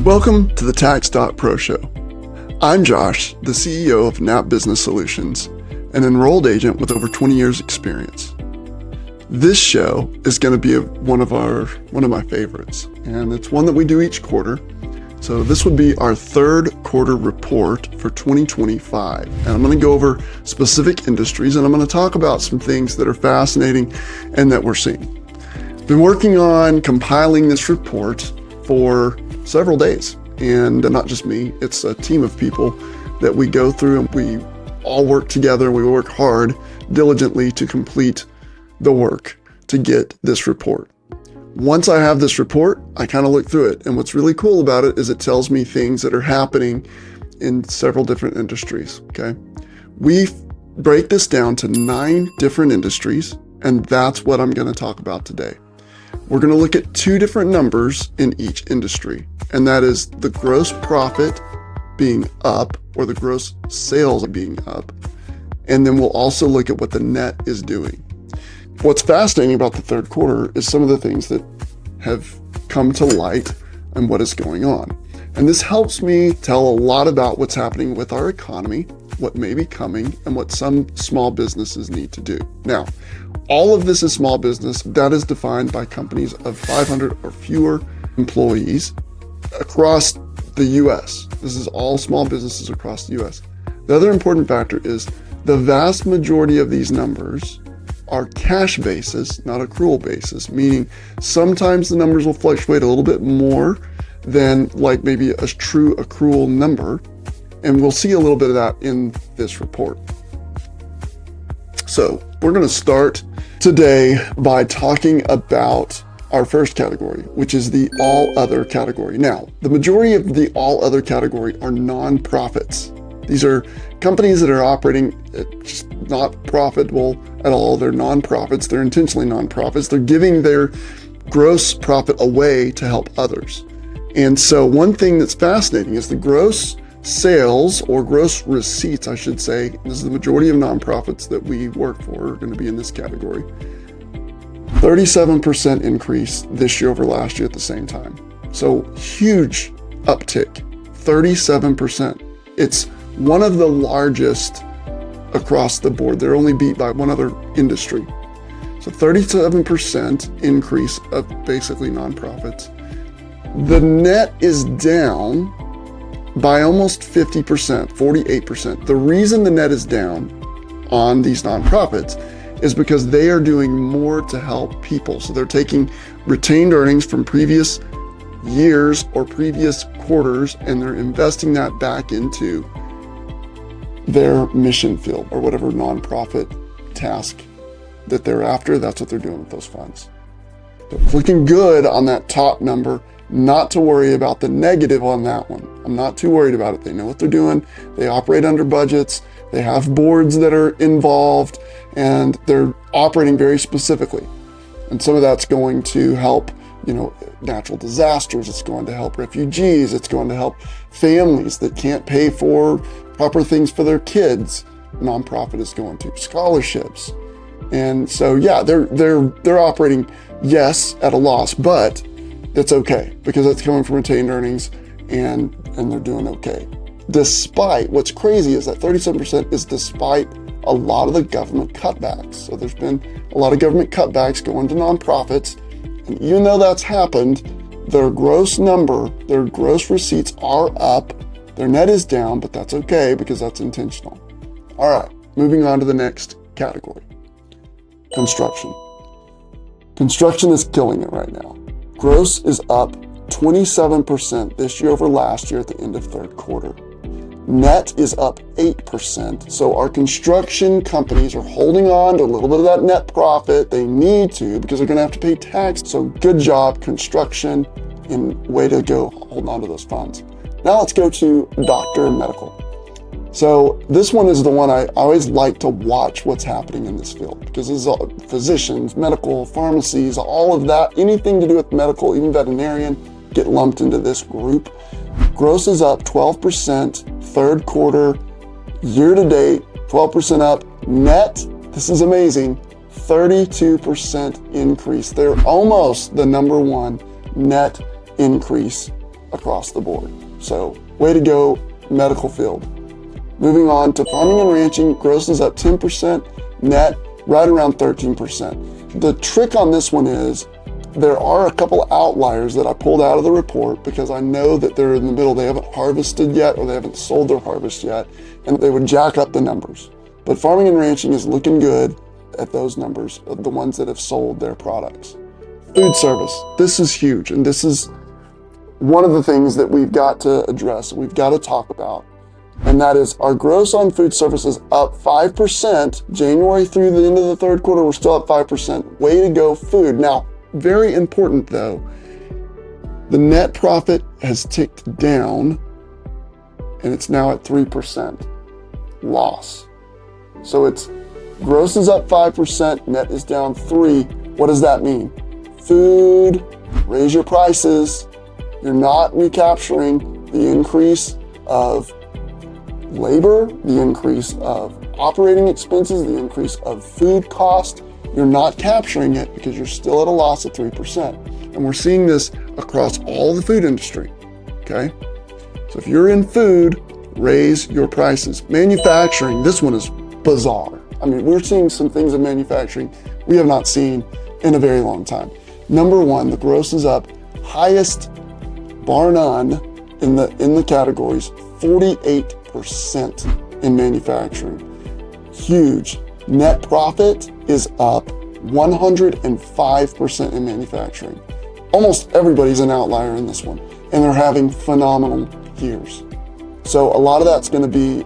Welcome to the Tax.Pro Show. I'm Josh, the CEO of Knapp Business Solutions, an enrolled agent with over 20 years experience. This show is going to be one of my favorites, and it's one that we do each quarter. So this would be our third quarter report for 2025. And I'm going to go over specific industries, and I'm going to talk about some things that are fascinating and that we're seeing. I've been working on compiling this report for several days, and not just me, it's a team of people that we go through, and we all work together. We work hard, diligently to complete the work to get this report. Once I have this report, I kind of look through it, and what's really cool about it is it tells me things that are happening in several different industries, okay? We break this down to 9 different industries, and that's what I'm going to talk about today. We're going to look at 2 different numbers in each industry, and that is the gross profit being up or the gross sales being up. And then we'll also look at what the net is doing. What's fascinating about the third quarter is some of the things that have come to light and what is going on. And this helps me tell a lot about what's happening with our economy, what may be coming, and what some small businesses need to do. Now, all of this is small business. That is defined by companies of 500 or fewer employees across the U.S. This is all small businesses across the U.S. The other important factor is the vast majority of these numbers are cash basis, not accrual basis, meaning sometimes the numbers will fluctuate a little bit more than like maybe a true accrual number. And we'll see a little bit of that in this report. So we're going to start today by talking about our first category, which is the all other category. Now, the majority of the all other category are nonprofits. These are companies that are operating just not profitable at all. They're nonprofits. They're intentionally nonprofits. They're giving their gross profit away to help others. And so one thing that's fascinating is the gross sales or gross receipts, I should say. This is the majority of nonprofits that we work for are going to be in this category. 37% increase this year over last year at the same time. So huge uptick, 37%. It's one of the largest across the board. They're only beat by one other industry. So 37% increase of basically nonprofits. The net is down by almost 50%, 48%. The reason the net is down on these nonprofits is because they are doing more to help people. So they're taking retained earnings from previous years or previous quarters, and they're investing that back into their mission field or whatever nonprofit task that they're after. That's what they're doing with those funds. They're looking good on that top number. Not to worry about the negative on that one. I'm not too worried about it. They know what they're doing. They operate under budgets. They have boards that are involved, and they're operating very specifically. And some of that's going to help, natural disasters. It's going to help refugees. It's going to help families that can't pay for proper things for their kids. Nonprofit is going to scholarships. And so, yeah, they're operating, yes, at a loss, but that's okay because it's coming from retained earnings and they're doing okay. Despite, what's crazy is that 37% is despite a lot of the government cutbacks. So there's been a lot of government cutbacks going to nonprofits. And even though that's happened, their gross number, their gross receipts are up. Their net is down, but that's okay because that's intentional. All right, moving on to the next category. Construction. Construction is killing it right now. Gross is up 27% this year over last year at the end of third quarter. Net is up 8%. So our construction companies are holding on to a little bit of that net profit. They need to because they're going to have to pay tax. So good job, construction, and way to go holding on to those funds. Now let's go to doctor and medical. So this one is the one I always like to watch what's happening in this field because this is all physicians, medical, pharmacies, all of that, anything to do with medical, even veterinarian, get lumped into this group. Gross is up 12%, third quarter, year to date, 12% up. Net, this is amazing, 32% increase. They're almost the number one net increase across the board. So way to go, medical field. Moving on to farming and ranching, gross is up 10%, net right around 13%. The trick on this one is there are a couple outliers that I pulled out of the report because I know that they're in the middle. They haven't harvested yet or they haven't sold their harvest yet, and they would jack up the numbers. But farming and ranching is looking good at those numbers, the ones that have sold their products. Food service, this is huge, and this is one of the things that we've got to address, we've got to talk about, and that is our gross on food service is up 5%. January through the end of the third quarter, we're still up 5%. Way to go, food. Now, very important though, the net profit has ticked down and it's now at 3% loss. So it's gross is up 5%, net is down 3%. What does that mean? Food, raise your prices. You're not recapturing the increase of labor, the increase of operating expenses, the increase of food cost. You're not capturing it because you're still at a loss of 3%. And we're seeing this across all the food industry, okay? So if you're in food, raise your prices. Manufacturing, this one is bizarre. I mean, we're seeing some things in manufacturing we have not seen in a very long time. Number one, the gross is up, highest bar none in the categories, 48% in manufacturing. Huge. Net profit is up 105% in manufacturing. Almost everybody's an outlier in this one, and they're having phenomenal years. So a lot of that's going to be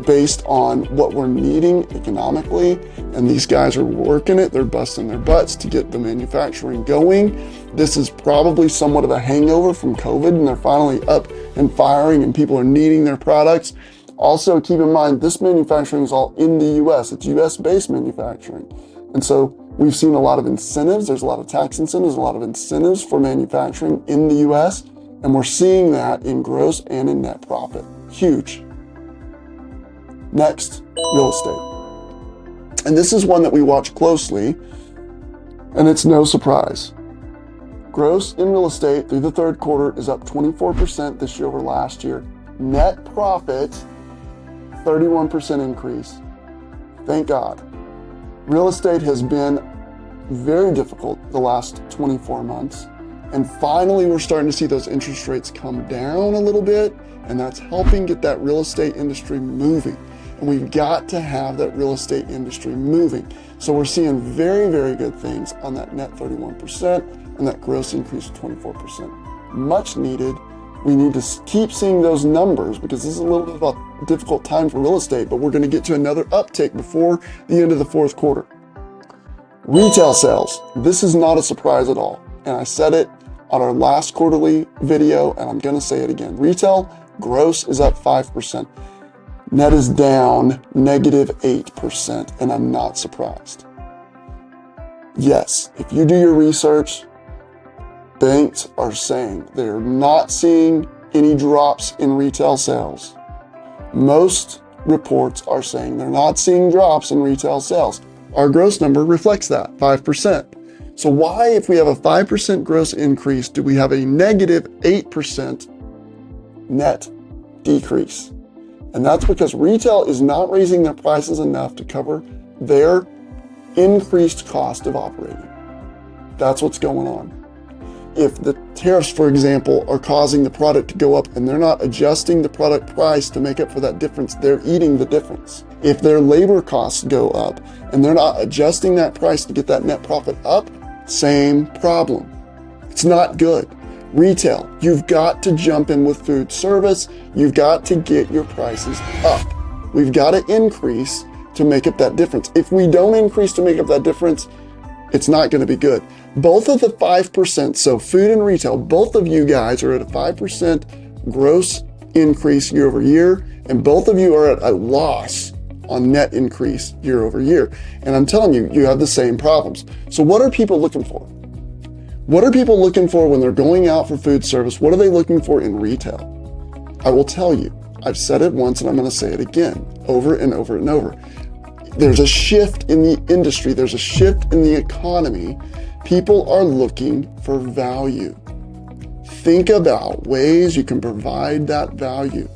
based on what we're needing economically, and these guys are working it. They're busting their butts to get the manufacturing going. This is probably somewhat of a hangover from COVID, and they're finally up and firing, and people are needing their products. Also, keep in mind, this manufacturing is all in the US. It's US-based manufacturing. And so we've seen a lot of incentives. There's a lot of tax incentives, a lot of incentives for manufacturing in the US, and we're seeing that in gross and in net profit. Huge. Next, real estate. And this is one that we watch closely, and it's no surprise. Gross in real estate through the third quarter is up 24% this year over last year. Net profit, 31% increase. Thank God. Real estate has been very difficult the last 24 months. And finally, we're starting to see those interest rates come down a little bit, and that's helping get that real estate industry moving. And we've got to have that real estate industry moving. So we're seeing very, very good things on that net 31% and that gross increase of 24%. Much needed. We need to keep seeing those numbers because this is a little bit of a difficult time for real estate, but we're going to get to another uptick before the end of the fourth quarter. Retail sales. This is not a surprise at all. And I said it on our last quarterly video, and I'm going to say it again. Retail gross is up 5%. Net is down -8%, and I'm not surprised. Yes, if you do your research, banks are saying they're not seeing any drops in retail sales. Most reports are saying they're not seeing drops in retail sales. Our gross number reflects that, 5%. So why, if we have a 5% gross increase, do we have a -8% net decrease? And that's because retail is not raising their prices enough to cover their increased cost of operating. That's what's going on. If the tariffs, for example, are causing the product to go up and they're not adjusting the product price to make up for that difference, they're eating the difference. If their labor costs go up and they're not adjusting that price to get that net profit up, same problem. It's not good. Retail, you've got to jump in with food service. You've got to get your prices up. We've got to increase to make up that difference. If we don't increase to make up that difference, it's not going to be good. Both of the 5%, so food and retail, both of you guys are at a 5% gross increase year over year, and both of you are at a loss on net increase year over year. And I'm telling you, you have the same problems. So what are people looking for? What are people looking for when they're going out for food service? What are they looking for in retail? I will tell you, I've said it once and I'm going to say it again, over and over and over. There's a shift in the industry. There's a shift in the economy. People are looking for value. think about ways you can provide that value.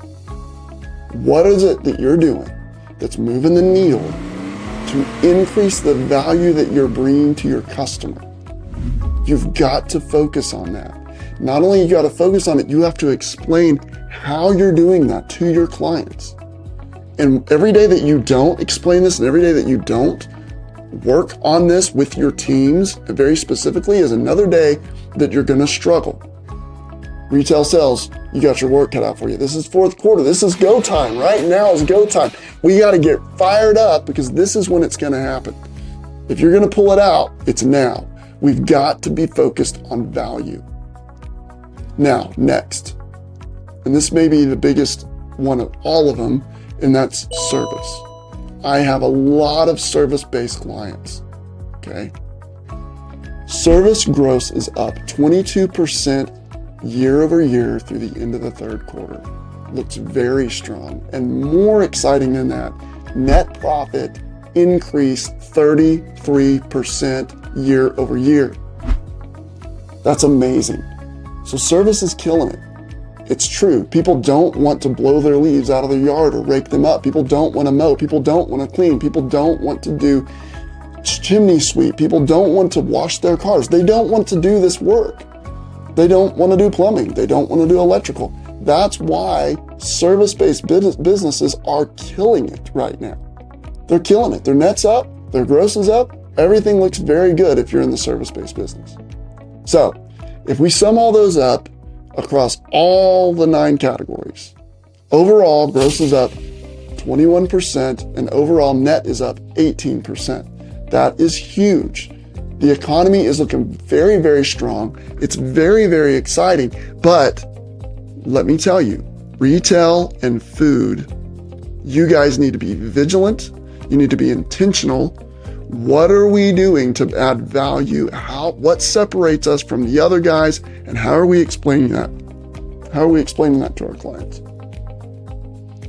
What is it that you're doing that's moving the needle to increase the value that you're bringing to your customer? You've got to focus on that. Not only you got to focus on it, you have to explain how you're doing that to your clients. And every day that you don't explain this and every day that you don't work on this with your teams very specifically is another day that you're going to struggle. Retail sales, you got your work cut out for you. This is fourth quarter. This is go time. Right now is go time. We got to get fired up because this is when it's going to happen. If you're going to pull it out, it's now. We've got to be focused on value. Now, next, and this may be the biggest one of all of them, and that's service. I have a lot of service-based clients, okay? Service gross is up 22% year over year through the end of the third quarter. Looks very strong. And more exciting than that, net profit increased 33% year over year. That's amazing. So service is killing it. It's true. People don't want to blow their leaves out of their yard or rake them up. People don't want to mow. People don't want to clean. People don't want to do chimney sweep. People don't want to wash their cars. They don't want to do this work. They don't want to do plumbing. They don't want to do electrical. That's why service-based businesses are killing it right now. They're killing it. Their net's up. Their gross is up. Everything looks very good if you're in the service-based business. So if we sum all those up across all the 9 categories, overall gross is up 21% and overall net is up 18%. That is huge. The economy is looking very, very strong. It's very, very exciting. But let me tell you, retail and food, you guys need to be vigilant. You need to be intentional. What are we doing to add value? What separates us from the other guys? And how are we explaining that? How are we explaining that to our clients?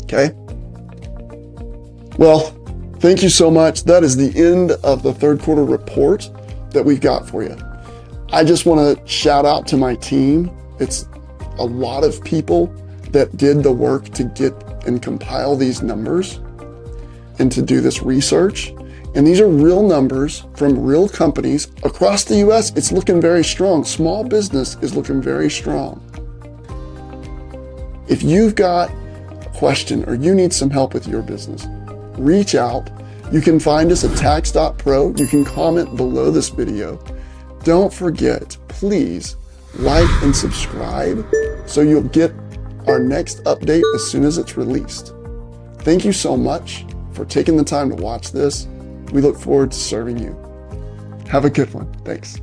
Okay. Well, thank you so much. That is the end of the third quarter report that we've got for you. I just want to shout out to my team. It's a lot of people that did the work to get and compile these numbers and to do this research. And these are real numbers from real companies across the US. It's looking very strong. Small business is looking very strong. If you've got a question or you need some help with your business, reach out. You can find us at tax.pro. You can comment below this video. Don't forget, please like and subscribe so you'll get our next update as soon as it's released. Thank you so much for taking the time to watch this. We look forward to serving you. Have a good one. Thanks.